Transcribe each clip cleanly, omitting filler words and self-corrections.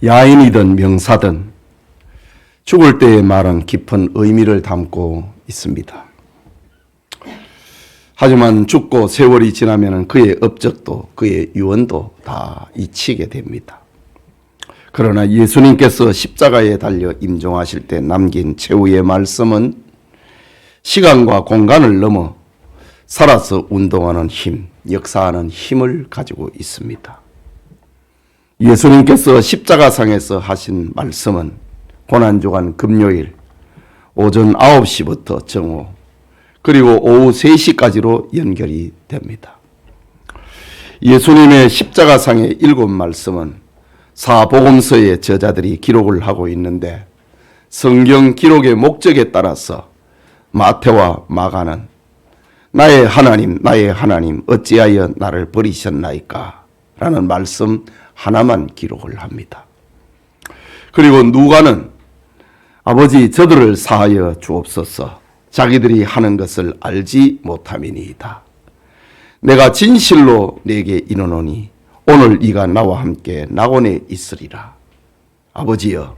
야인이든 명사든 죽을 때의 말은 깊은 의미를 담고 있습니다. 하지만 죽고 세월이 지나면 그의 업적도 그의 유언도 다 잊히게 됩니다. 그러나 예수님께서 십자가에 달려 임종하실 때 남긴 최후의 말씀은 시간과 공간을 넘어 살아서 운동하는 힘, 역사하는 힘을 가지고 있습니다. 예수님께서 십자가상에서 하신 말씀은 고난주간 금요일 오전 9시부터 정오 그리고 오후 3시까지로 연결이 됩니다. 예수님의 십자가상의 7말씀은 사복음서의 저자들이 기록을 하고 있는데 성경 기록의 목적에 따라서 마태와 마가는 나의 하나님 어찌하여 나를 버리셨나이까 라는 말씀 하나만 기록을 합니다. 그리고 누가는 아버지 저들을 사하여 주옵소서 자기들이 하는 것을 알지 못함이니이다. 내가 진실로 네게 이르노니 오늘 네가 나와 함께 낙원에 있으리라. 아버지여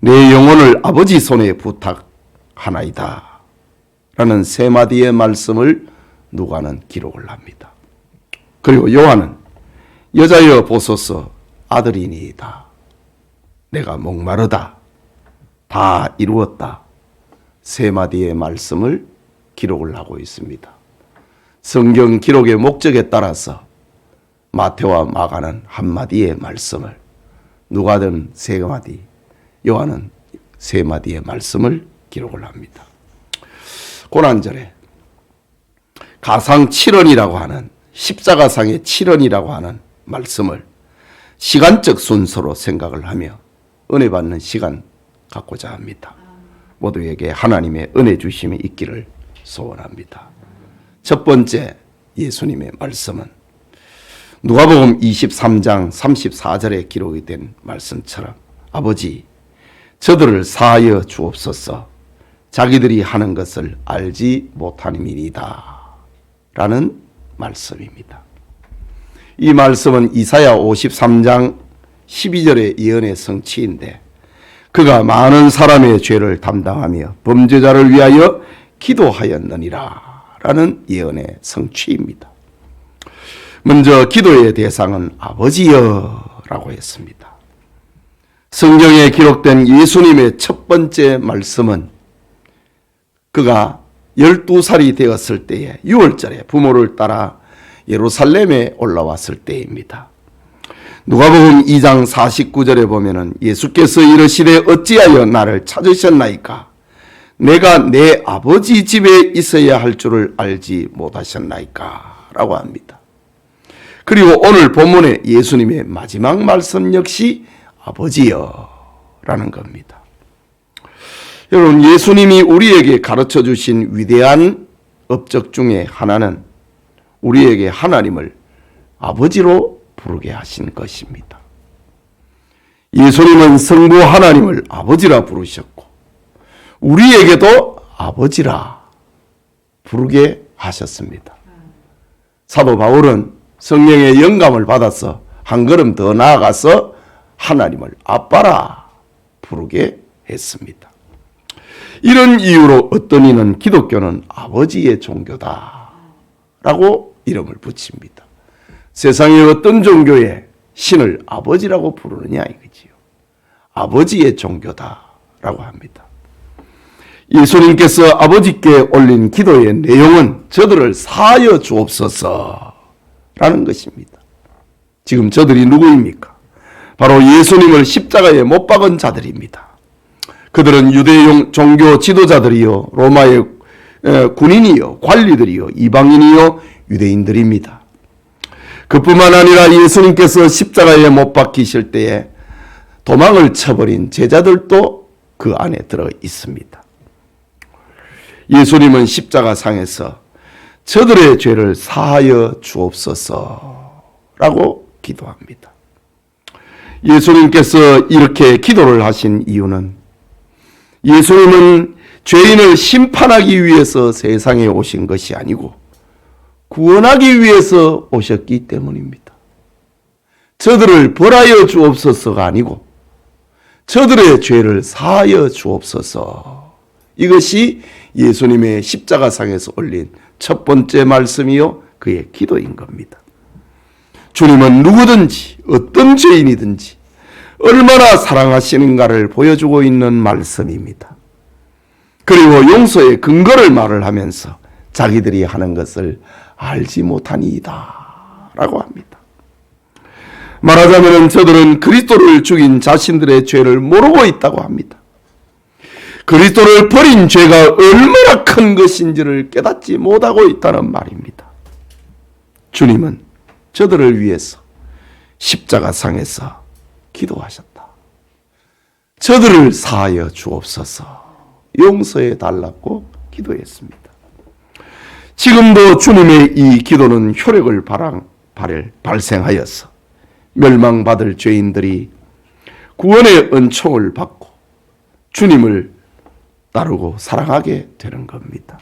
내 영혼을 아버지 손에 부탁하나이다. 라는 세 마디의 말씀을 누가는 기록을 합니다. 그리고 요한은 여자여 보소서 아들이니이다. 내가 목마르다. 다 이루었다. 세 마디의 말씀을 기록을 하고 있습니다. 성경 기록의 목적에 따라서 마태와 마가는 한마디의 말씀을, 누가는 세 마디, 요한은 세 마디의 말씀을 기록을 합니다. 고난절에 가상 7언이라고 하는 십자가상의 7언이라고 하는 말씀을 시간적 순서로 생각을 하며 은혜 받는 시간 갖고자 합니다. 모두에게 하나님의 은혜 주심이 있기를 소원합니다. 첫 번째 예수님의 말씀은 누가복음 23장 34절에 기록이 된 말씀처럼 아버지 저들을 사하여 주옵소서 자기들이 하는 것을 알지 못함이니이다 라는 말씀입니다. 이 말씀은 이사야 53장 12절의 예언의 성취인데 그가 많은 사람의 죄를 담당하며 범죄자를 위하여 기도하였느니라 라는 예언의 성취입니다. 먼저 기도의 대상은 아버지여 라고 했습니다. 성경에 기록된 예수님의 첫 번째 말씀은 그가 12살이 되었을 때에 6월절에 부모를 따라 예루살렘에 올라왔을 때입니다. 누가복음 2장 49절에 보면은 예수께서 이르시되 어찌하여 나를 찾으셨나이까? 내가 내 아버지 집에 있어야 할 줄을 알지 못하셨나이까? 라고 합니다. 그리고 오늘 본문의 예수님의 마지막 말씀 역시 아버지여 라는 겁니다. 여러분 예수님이 우리에게 가르쳐 주신 위대한 업적 중에 하나는 우리에게 하나님을 아버지로 부르게 하신 것입니다. 예수님은 성부 하나님을 아버지라 부르셨고 우리에게도 아버지라 부르게 하셨습니다. 사도 바울은 성령의 영감을 받아서 한 걸음 더 나아가서 하나님을 아빠라 부르게 했습니다. 이런 이유로 어떤 이는 기독교는 아버지의 종교다 라고 이름을 붙입니다. 세상의 어떤 종교에 신을 아버지라고 부르느냐 이거지요. 아버지의 종교다라고 합니다. 예수님께서 아버지께 올린 기도의 내용은 저들을 사하여 주옵소서라는 것입니다. 지금 저들이 누구입니까? 바로 예수님을 십자가에 못 박은 자들입니다. 그들은 유대 종교 지도자들이요, 로마의 군인이요, 관리들이요, 이방인이요, 유대인들입니다. 그뿐만 아니라 예수님께서 십자가에 못 박히실 때에 도망을 쳐버린 제자들도 그 안에 들어 있습니다. 예수님은 십자가상에서 저들의 죄를 사하여 주옵소서라고 기도합니다. 예수님께서 이렇게 기도를 하신 이유는 예수님은 죄인을 심판하기 위해서 세상에 오신 것이 아니고 구원하기 위해서 오셨기 때문입니다. 저들을 벌하여 주옵소서가 아니고 저들의 죄를 사하여 주옵소서. 이것이 예수님의 십자가상에서 올린 첫 번째 말씀이요 그의 기도인 겁니다. 주님은 누구든지 어떤 죄인이든지 얼마나 사랑하시는가를 보여주고 있는 말씀입니다. 그리고 용서의 근거를 말을 하면서 자기들이 하는 것을 알지 못하니이다 라고 합니다. 말하자면 저들은 그리스도를 죽인 자신들의 죄를 모르고 있다고 합니다. 그리스도를 버린 죄가 얼마나 큰 것인지를 깨닫지 못하고 있다는 말입니다. 주님은 저들을 위해서 십자가상에서 기도하셨다. 저들을 사하여 주옵소서. 용서해 달라고 기도했습니다. 지금도 주님의 이 기도는 효력을 발생하여서 멸망받을 죄인들이 구원의 은총을 받고 주님을 따르고 사랑하게 되는 겁니다.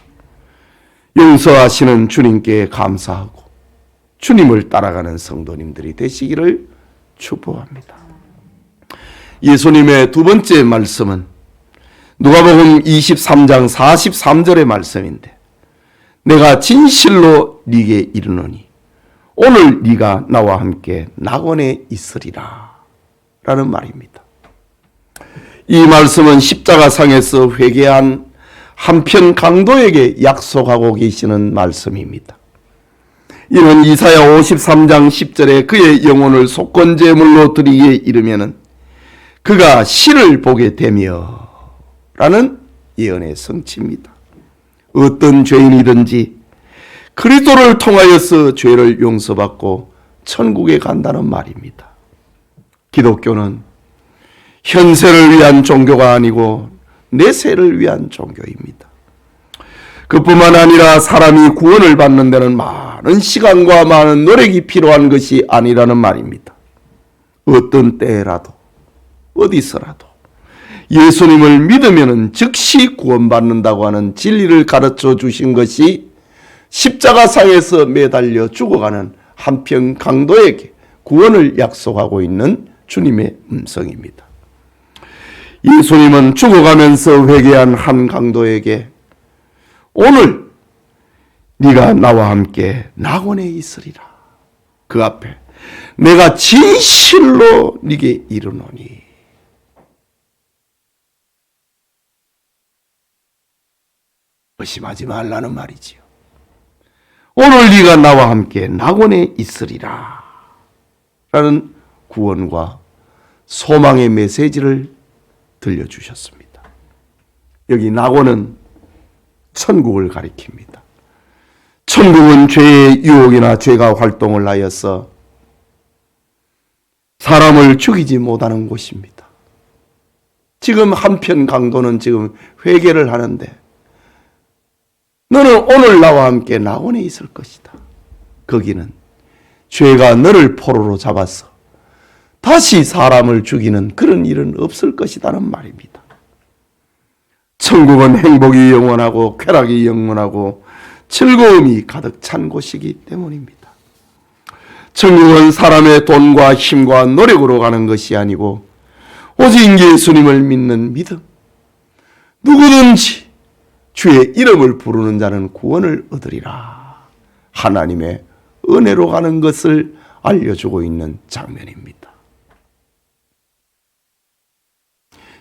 용서하시는 주님께 감사하고 주님을 따라가는 성도님들이 되시기를 축복합니다. 예수님의 두 번째 말씀은 누가복음 23장 43절의 말씀인데, 내가 진실로 네게 이르노니 오늘 네가 나와 함께 낙원에 있으리라 라는 말입니다. 이 말씀은 십자가상에서 회개한 한편 강도에게 약속하고 계시는 말씀입니다. 이는 이사야 53장 10절에 그의 영혼을 속건제물로 드리기에 이르면은 그가 시를 보게 되며 라는 예언의 성취입니다. 어떤 죄인이든지 그리스도를 통하여서 죄를 용서받고 천국에 간다는 말입니다. 기독교는 현세를 위한 종교가 아니고 내세를 위한 종교입니다. 그뿐만 아니라 사람이 구원을 받는 데는 많은 시간과 많은 노력이 필요한 것이 아니라는 말입니다. 어떤 때라도 어디서라도 예수님을 믿으면 즉시 구원받는다고 하는 진리를 가르쳐 주신 것이 십자가상에서 매달려 죽어가는 한편 강도에게 구원을 약속하고 있는 주님의 음성입니다. 예수님은 죽어가면서 회개한 한 강도에게 오늘 네가 나와 함께 낙원에 있으리라. 그 앞에 내가 진실로 네게 이르노니. 의심하지 말라는 말이지요. 오늘 네가 나와 함께 낙원에 있으리라 라는 구원과 소망의 메시지를 들려주셨습니다. 여기 낙원은 천국을 가리킵니다. 천국은 죄의 유혹이나 죄가 활동을 하여서 사람을 죽이지 못하는 곳입니다. 지금 한편 강도는 지금 회개를 하는데 너는 오늘 나와 함께 낙원에 있을 것이다. 거기는 죄가 너를 포로로 잡아서 다시 사람을 죽이는 그런 일은 없을 것이라는 말입니다. 천국은 행복이 영원하고 쾌락이 영원하고 즐거움이 가득 찬 곳이기 때문입니다. 천국은 사람의 돈과 힘과 노력으로 가는 것이 아니고 오직 예수님을 믿는 믿음, 누구든지 주의 이름을 부르는 자는 구원을 얻으리라. 하나님의 은혜로 가는 것을 알려주고 있는 장면입니다.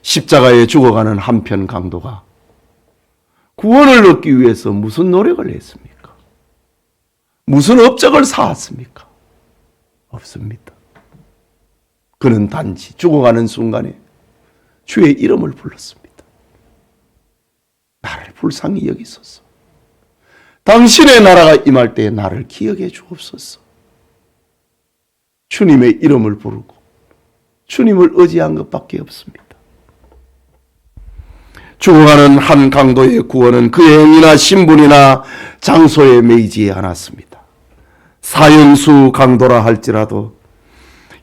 십자가에 죽어가는 한편 강도가 구원을 얻기 위해서 무슨 노력을 했습니까? 무슨 업적을 쌓았습니까? 없습니다. 그는 단지 죽어가는 순간에 주의 이름을 불렀습니다. 나를 불쌍히 여기소서. 당신의 나라가 임할 때에 나를 기억해 주옵소서. 주님의 이름을 부르고 주님을 의지한 것밖에 없습니다. 죽어가는 한 강도의 구원은 그의 행위나 신분이나 장소에 매이지 않았습니다. 사형수 강도라 할지라도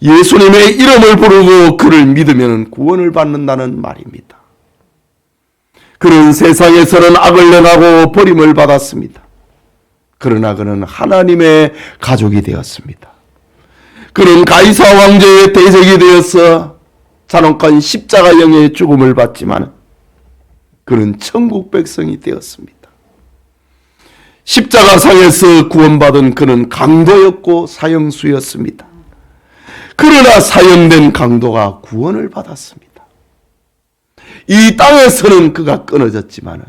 예수님의 이름을 부르고 그를 믿으면 구원을 받는다는 말입니다. 그는 세상에서는 악을 행하고 버림을 받았습니다. 그러나 그는 하나님의 가족이 되었습니다. 그는 가이사 왕조의 대적이 되어서 잔혹한 십자가형의 죽음을 받지만 그는 천국 백성이 되었습니다. 십자가상에서 구원받은 그는 강도였고 사형수였습니다. 그러나 사형된 강도가 구원을 받았습니다. 이 땅에서는 그가 끊어졌지만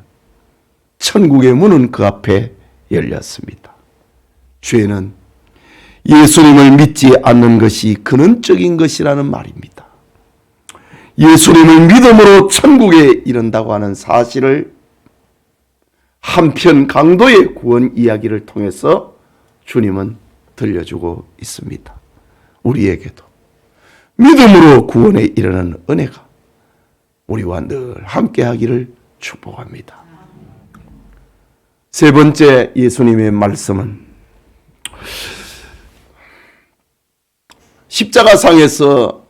천국의 문은 그 앞에 열렸습니다. 죄는 예수님을 믿지 않는 것이 근원적인 것이라는 말입니다. 예수님을 믿음으로 천국에 이른다고 하는 사실을 한편 강도의 구원 이야기를 통해서 주님은 들려주고 있습니다. 우리에게도 믿음으로 구원에 이르는 은혜가 우리와 늘 함께하기를 축복합니다. 세 번째 예수님의 말씀은 십자가상에서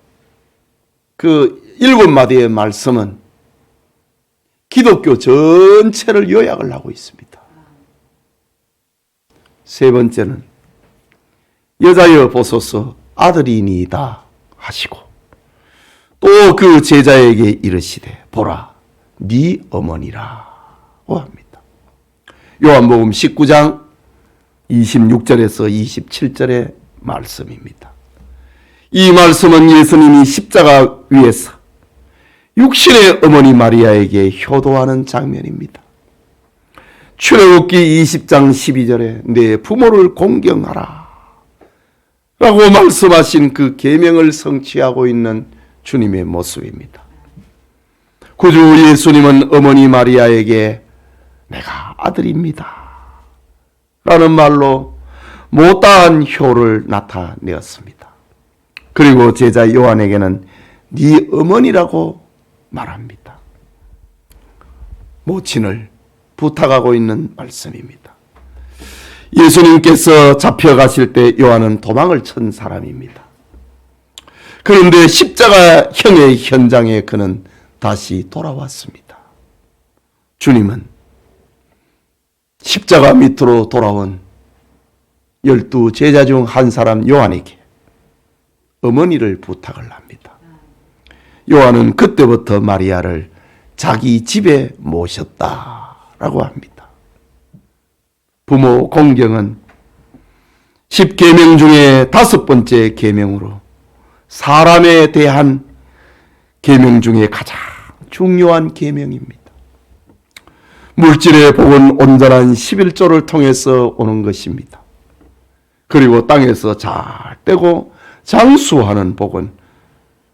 그 7마디의 말씀은 기독교 전체를 요약을 하고 있습니다. 세 번째는 여자여 보소서 아들이니이다 하시고 또 그 제자에게 이르시되 보라 네 어머니라고 합니다. 요한복음 19장 26절에서 27절의 말씀입니다. 이 말씀은 예수님이 십자가 위에서 육신의 어머니 마리아에게 효도하는 장면입니다. 출애굽기 20장 12절에 내 부모를 공경하라 라고 말씀하신 그 계명을 성취하고 있는 주님의 모습입니다. 구주 예수님은 어머니 마리아에게 내가 아들입니다 라는 말로 못다한 효를 나타내었습니다. 그리고 제자 요한에게는 네 어머니라고 말합니다. 모친을 부탁하고 있는 말씀입니다. 예수님께서 잡혀가실 때 요한은 도망을 친 사람입니다. 그런데 십자가형의 현장에 그는 다시 돌아왔습니다. 주님은 십자가 밑으로 돌아온 12 제자 중 한 사람 요한에게 어머니를 부탁을 합니다. 요한은 그때부터 마리아를 자기 집에 모셨다라고 합니다. 부모 공경은 10계명 중에 5번째 계명으로 사람에 대한 계명 중에 가장 중요한 계명입니다. 물질의 복은 온전한 11조를 통해서 오는 것입니다. 그리고 땅에서 잘 떼고 장수하는 복은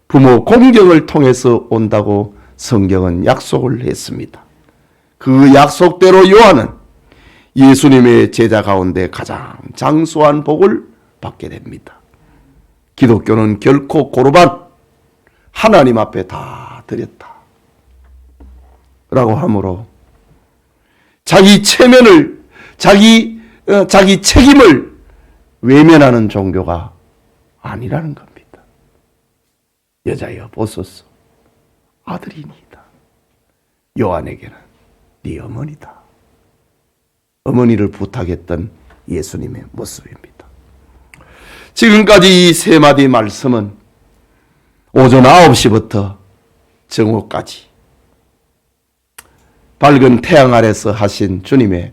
부모 공경을 통해서 온다고 성경은 약속을 했습니다. 그 약속대로 요한은 예수님의 제자 가운데 가장 장수한 복을 받게 됩니다. 기독교는 결코 고르반 하나님 앞에 다 드렸다 라고 하므로 자기 체면을 자기 책임을 외면하는 종교가 아니라는 겁니다. 여자여 보소서 아들이니이다. 요한에게는 네 어머니다. 어머니를 부탁했던 예수님의 모습입니다. 지금까지 이 세 마디 말씀은 오전 9시부터 정오까지 밝은 태양 아래서 하신 주님의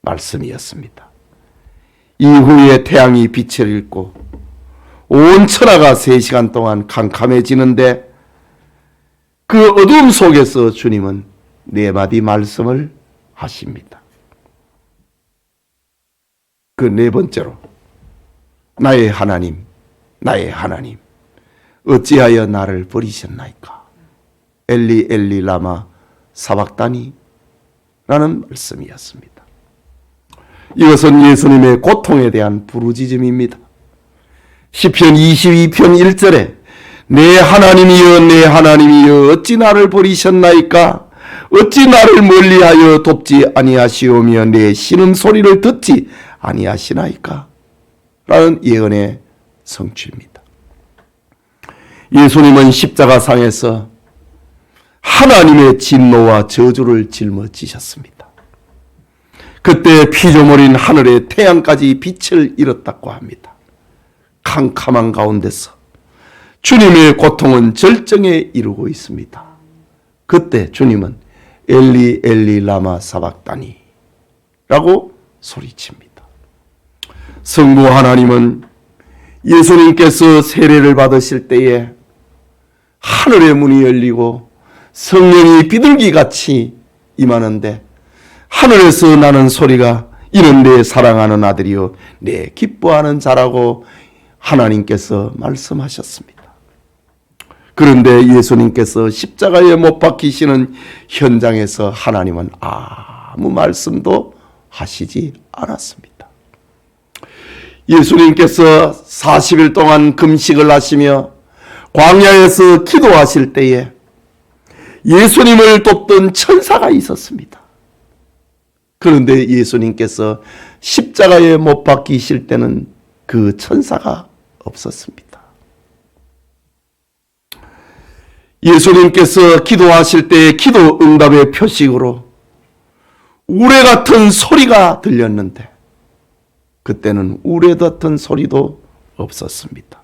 말씀이었습니다. 이후에 태양이 빛을 잃고 온 천하가 3시간 동안 캄캄해지는데 그 어두움 속에서 주님은 4마디 말씀을 하십니다. 그 4번째로 나의 하나님, 나의 하나님, 어찌하여 나를 버리셨나이까? 엘리 엘리 라마 사박다니 라는 말씀이었습니다. 이것은 예수님의 고통에 대한 부르짖음입니다. 시편 22편 1절에 내 하나님이여 내 하나님이여 어찌 나를 버리셨나이까? 어찌 나를 멀리하여 돕지 아니하시오며 내 신음소리를 듣지 아니하시나이까? 라는 예언의 성취입니다. 예수님은 십자가상에서 하나님의 진노와 저주를 짊어지셨습니다. 그때 피조물인 하늘의 태양까지 빛을 잃었다고 합니다. 캄캄한 가운데서 주님의 고통은 절정에 이르고 있습니다. 그때 주님은 엘리 엘리 라마 사박다니 라고 소리칩니다. 성부 하나님은 예수님께서 세례를 받으실 때에 하늘의 문이 열리고 성령이 비둘기같이 임하는데 하늘에서 나는 소리가 이는 내 사랑하는 아들이요 내 기뻐하는 자라고 하나님께서 말씀하셨습니다. 그런데 예수님께서 십자가에 못 박히시는 현장에서 하나님은 아무 말씀도 하시지 않았습니다. 예수님께서 40일 동안 금식을 하시며 광야에서 기도하실 때에 예수님을 돕던 천사가 있었습니다. 그런데 예수님께서 십자가에 못 박히실 때는 그 천사가 없었습니다. 예수님께서 기도하실 때 기도 응답의 표식으로 우레 같은 소리가 들렸는데 그때는 우레 같은 소리도 없었습니다.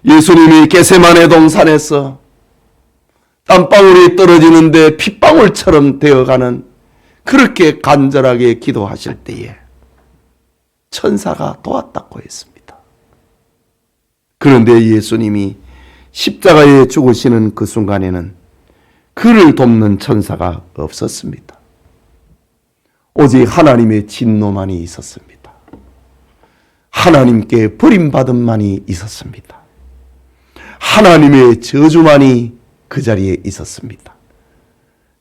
예수님이 겟세마네 동산에서 땀방울이 떨어지는데 핏방울처럼 되어가는 그렇게 간절하게 기도하실 때에 천사가 도왔다고 했습니다. 그런데 예수님이 십자가에 죽으시는 그 순간에는 그를 돕는 천사가 없었습니다. 오직 하나님의 진노만이 있었습니다. 하나님께 버림받음만이 있었습니다. 하나님의 저주만이 그 자리에 있었습니다.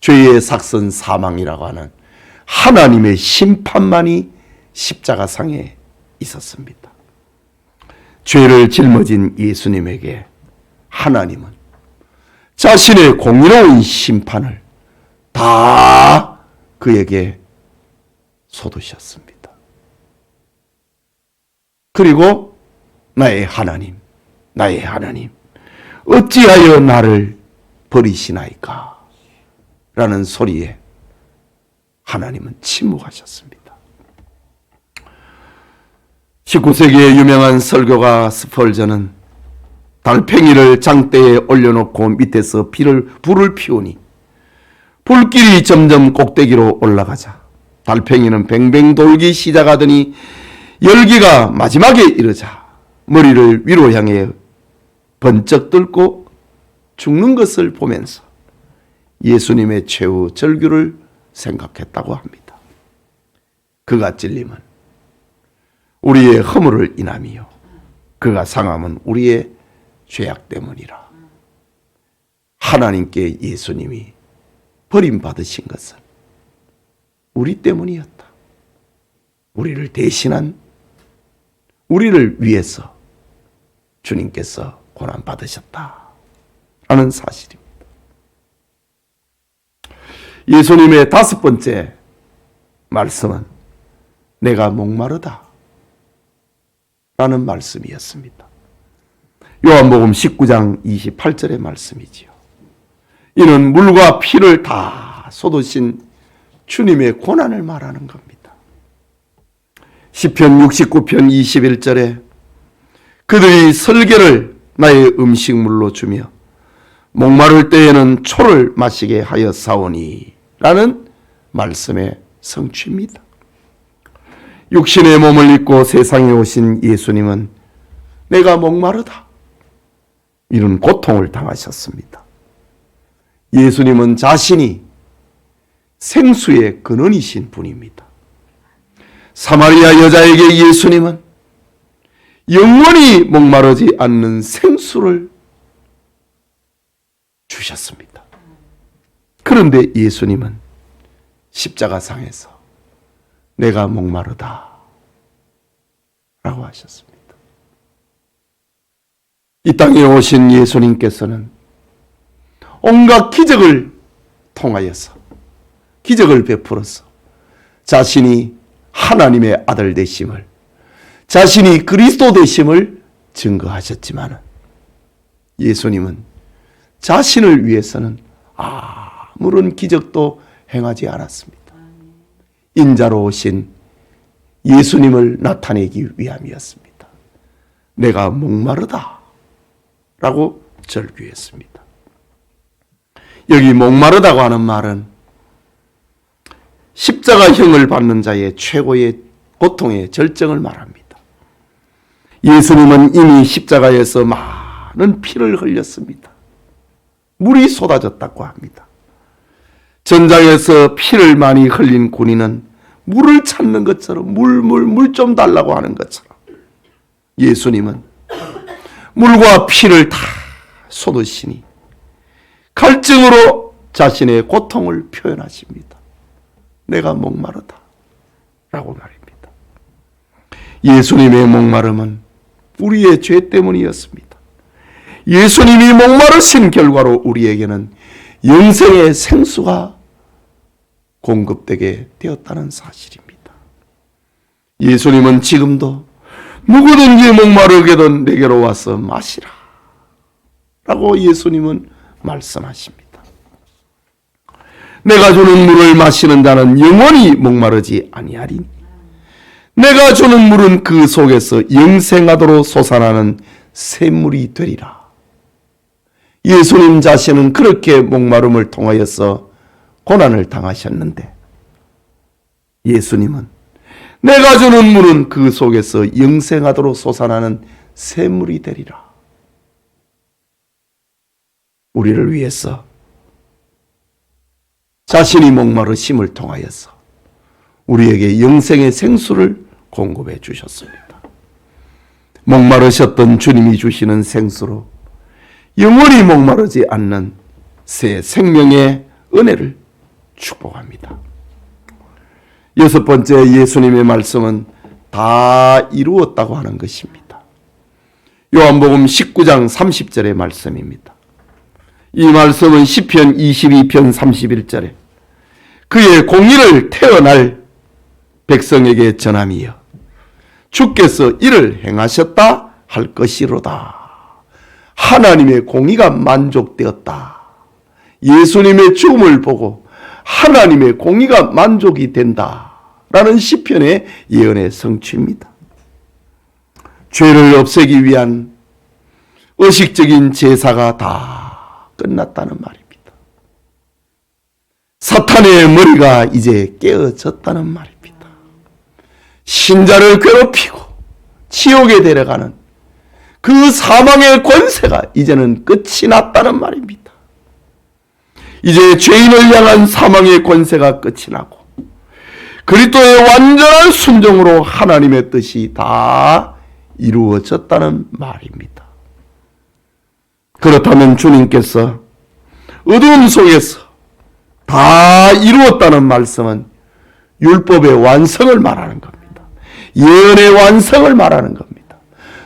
죄의 삭선 사망이라고 하는 하나님의 심판만이 십자가상에 있었습니다. 죄를 짊어진 예수님에게 하나님은 자신의 공의로운 심판을 다 그에게 쏟으셨습니다. 그리고 나의 하나님, 나의 하나님, 어찌하여 나를 버리시나이까? 라는 소리에 하나님은 침묵하셨습니다. 19세기의 유명한 설교가 스펄전은 달팽이를 장대에 올려놓고 밑에서 불을 피우니 불길이 점점 꼭대기로 올라가자 달팽이는 뱅뱅 돌기 시작하더니 열기가 마지막에 이르자 머리를 위로 향해 번쩍 들고 죽는 것을 보면서 예수님의 최후 절규를 생각했다고 합니다. 그가 찔림은 우리의 허물을 인함이요 그가 상함은 우리의 죄악 때문이라. 하나님께 예수님이 버림받으신 것은 우리 때문이었다. 우리를 대신한, 우리를 위해서 주님께서 고난받으셨다 라는 사실입니다. 예수님의 5번째 말씀은 내가 목마르다 라는 말씀이었습니다. 요한복음 19장 28절의 말씀이지요. 이는 물과 피를 다 쏟으신 주님의 고난을 말하는 겁니다. 시편 69편 21절에 그들이 설계를 나의 음식물로 주며 목마를 때에는 초를 마시게 하였사오니 라는 말씀의 성취입니다. 육신의 몸을 입고 세상에 오신 예수님은 내가 목마르다 이런 고통을 당하셨습니다. 예수님은 자신이 생수의 근원이신 분입니다. 사마리아 여자에게 예수님은 영원히 목마르지 않는 생수를 주셨습니다. 그런데 예수님은 십자가상에서 내가 목마르다 라고 하셨습니다. 이 땅에 오신 예수님께서는 온갖 기적을 통하여서 기적을 베풀어서 자신이 하나님의 아들 되심을 자신이 그리스도 되심을 증거하셨지만 예수님은 자신을 위해서는 아무런 기적도 행하지 않았습니다. 인자로 오신 예수님을 나타내기 위함이었습니다. 내가 목마르다 라고 절규했습니다. 여기 목마르다고 하는 말은 십자가형을 받는 자의 최고의 고통의 절정을 말합니다. 예수님은 이미 십자가에서 많은 피를 흘렸습니다. 물이 쏟아졌다고 합니다. 전장에서 피를 많이 흘린 군인은 물을 찾는 것처럼 물 좀 달라고 하는 것처럼 예수님은 물과 피를 다 쏟으시니 갈증으로 자신의 고통을 표현하십니다. 내가 목마르다 라고 말입니다. 예수님의 목마름은 우리의 죄 때문이었습니다. 예수님이 목마르신 결과로 우리에게는 영생의 생수가 공급되게 되었다는 사실입니다. 예수님은 지금도 누구든지 목마르게든 내게로 와서 마시라 라고 예수님은 말씀하십니다. 내가 주는 물을 마시는 자는 영원히 목마르지 아니하리니 내가 주는 물은 그 속에서 영생하도록 솟아나는 샘물이 되리라. 예수님 자신은 그렇게 목마름을 통하여서 고난을 당하셨는데 예수님은 내가 주는 물은 그 속에서 영생하도록 솟아나는 샘물이 되리라. 우리를 위해서 자신이 목마르심을 통하여서 우리에게 영생의 생수를 공급해 주셨습니다. 목마르셨던 주님이 주시는 생수로 영원히 목마르지 않는 새 생명의 은혜를 축복합니다. 여섯 번째 예수님의 말씀은 다 이루었다고 하는 것입니다. 요한복음 19장 30절의 말씀입니다. 이 말씀은 시편 22편 31절에 그의 공의를 태어날 백성에게 전함이여 주께서 이를 행하셨다 할 것이로다. 하나님의 공의가 만족되었다. 예수님의 죽음을 보고 하나님의 공의가 만족이 된다 라는 시편의 예언의 성취입니다. 죄를 없애기 위한 의식적인 제사가 다 끝났다는 말입니다. 사탄의 머리가 이제 깨어졌다는 말입니다. 신자를 괴롭히고 지옥에 데려가는 그 사망의 권세가 이제는 끝이 났다는 말입니다. 이제 죄인을 향한 사망의 권세가 끝이 나고 그리스도의 완전한 순종으로 하나님의 뜻이 다 이루어졌다는 말입니다. 그렇다면 주님께서 어두움 속에서 다 이루었다는 말씀은 율법의 완성을 말하는 겁니다. 예언의 완성을 말하는 겁니다.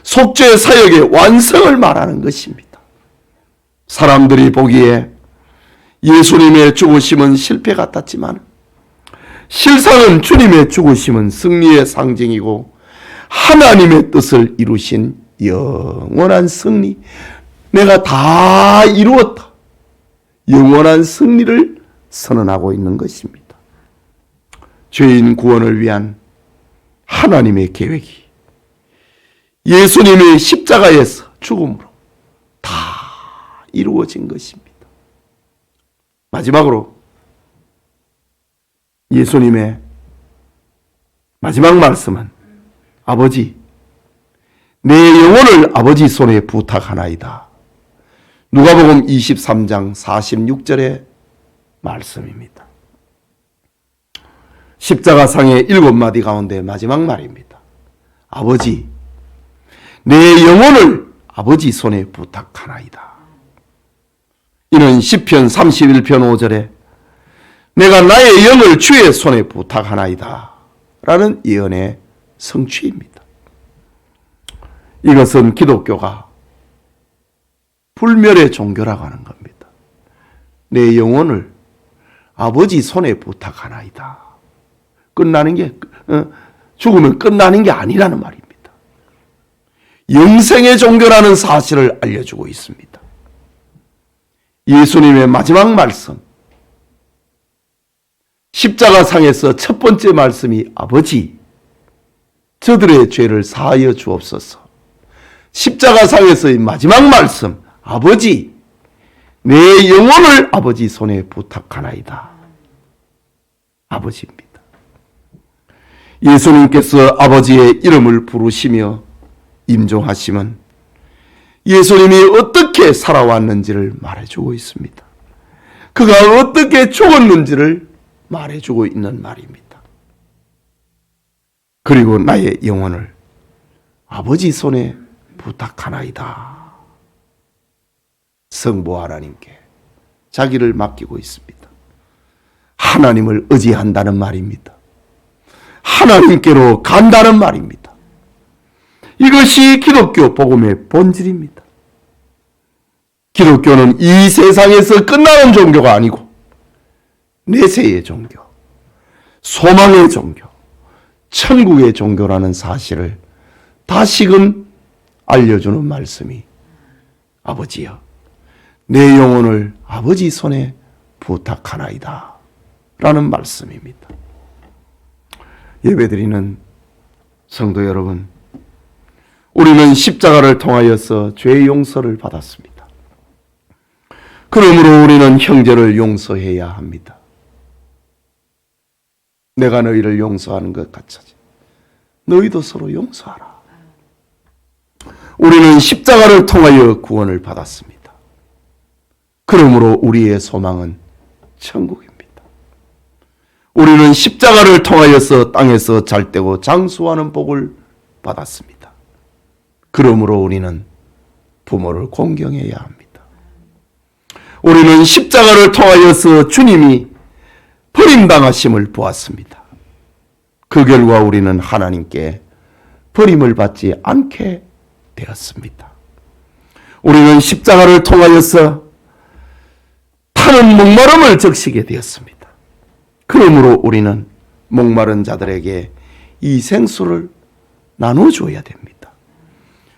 속죄 사역의 완성을 말하는 것입니다. 사람들이 보기에 예수님의 죽으심은 실패 같았지만 실상은 주님의 죽으심은 승리의 상징이고 하나님의 뜻을 이루신 영원한 승리, 내가 다 이루었다. 영원한 승리를 선언하고 있는 것입니다. 죄인 구원을 위한 하나님의 계획이 예수님의 십자가에서 죽음으로 다 이루어진 것입니다. 마지막으로 예수님의 마지막 말씀은 아버지, 내 영혼을 아버지 손에 부탁하나이다. 누가복음 23장 46절의 말씀입니다. 십자가상의 7마디 가운데 마지막 말입니다. 아버지, 내 영혼을 아버지 손에 부탁하나이다. 이는 시편 31편 5절에 내가 나의 영을 주의 손에 부탁하나이다 라는 예언의 성취입니다. 이것은 기독교가 불멸의 종교라고 하는 겁니다. 내 영혼을 아버지 손에 부탁하나이다. 끝나는 게 죽으면 끝나는 게 아니라는 말입니다. 영생의 종교라는 사실을 알려주고 있습니다. 예수님의 마지막 말씀, 십자가상에서 첫 번째 말씀이 아버지, 저들의 죄를 사하여 주옵소서. 십자가상에서의 마지막 말씀, 아버지, 내 영혼을 아버지 손에 부탁하나이다. 아버지입니다. 예수님께서 아버지의 이름을 부르시며 임종하시면 예수님이 어떻게 살아왔는지를 말해주고 있습니다. 그가 어떻게 죽었는지를 말해주고 있는 말입니다. 그리고 나의 영혼을 아버지 손에 부탁하나이다. 성부 하나님께 자기를 맡기고 있습니다. 하나님을 의지한다는 말입니다. 하나님께로 간다는 말입니다. 이것이 기독교 복음의 본질입니다. 기독교는 이 세상에서 끝나는 종교가 아니고 내세의 종교, 소망의 종교, 천국의 종교라는 사실을 다시금 알려주는 말씀이 아버지여, 내 영혼을 아버지 손에 부탁하나이다 라는 말씀입니다. 예배드리는 성도 여러분, 우리는 십자가를 통하여서 죄의 용서를 받았습니다. 그러므로 우리는 형제를 용서해야 합니다. 내가 너희를 용서하는 것 같이 너희도 서로 용서하라. 우리는 십자가를 통하여 구원을 받았습니다. 그러므로 우리의 소망은 천국입니다. 우리는 십자가를 통하여서 땅에서 잘되고 장수하는 복을 받았습니다. 그러므로 우리는 부모를 공경해야 합니다. 우리는 십자가를 통하여서 주님이 버림당하심을 보았습니다. 그 결과 우리는 하나님께 버림을 받지 않게 되었습니다. 우리는 십자가를 통하여서 타는 목마름을 적시게 되었습니다. 그러므로 우리는 목마른 자들에게 이 생수를 나눠줘야 됩니다.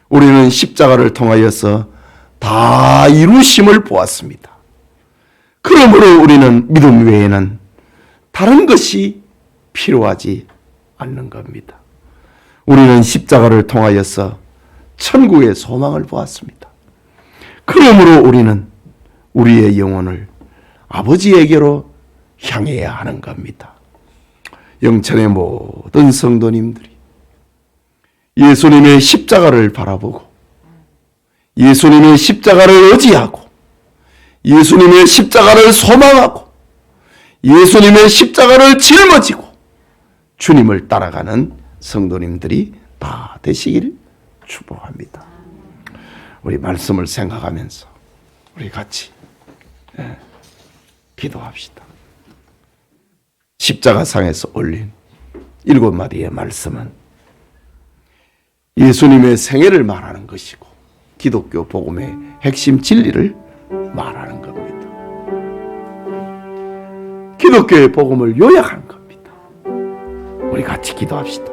우리는 십자가를 통하여서 다 이루심을 보았습니다. 그러므로 우리는 믿음 외에는 다른 것이 필요하지 않는 겁니다. 우리는 십자가를 통하여서 천국의 소망을 보았습니다. 그러므로 우리는 우리의 영혼을 아버지에게로 향해야 하는 겁니다. 영천의 모든 성도님들이 예수님의 십자가를 바라보고 예수님의 십자가를 의지하고 예수님의 십자가를 소망하고 예수님의 십자가를 짊어지고 주님을 따라가는 성도님들이 다 되시길 축복합니다. 우리 말씀을 생각하면서 우리 같이 기도합시다. 십자가상에서 올린 7마디의 말씀은 예수님의 생애를 말하는 것이고 기독교 복음의 핵심 진리를 말하는 겁니다. 기독교의 복음을 요약한 겁니다. 우리 같이 기도합시다.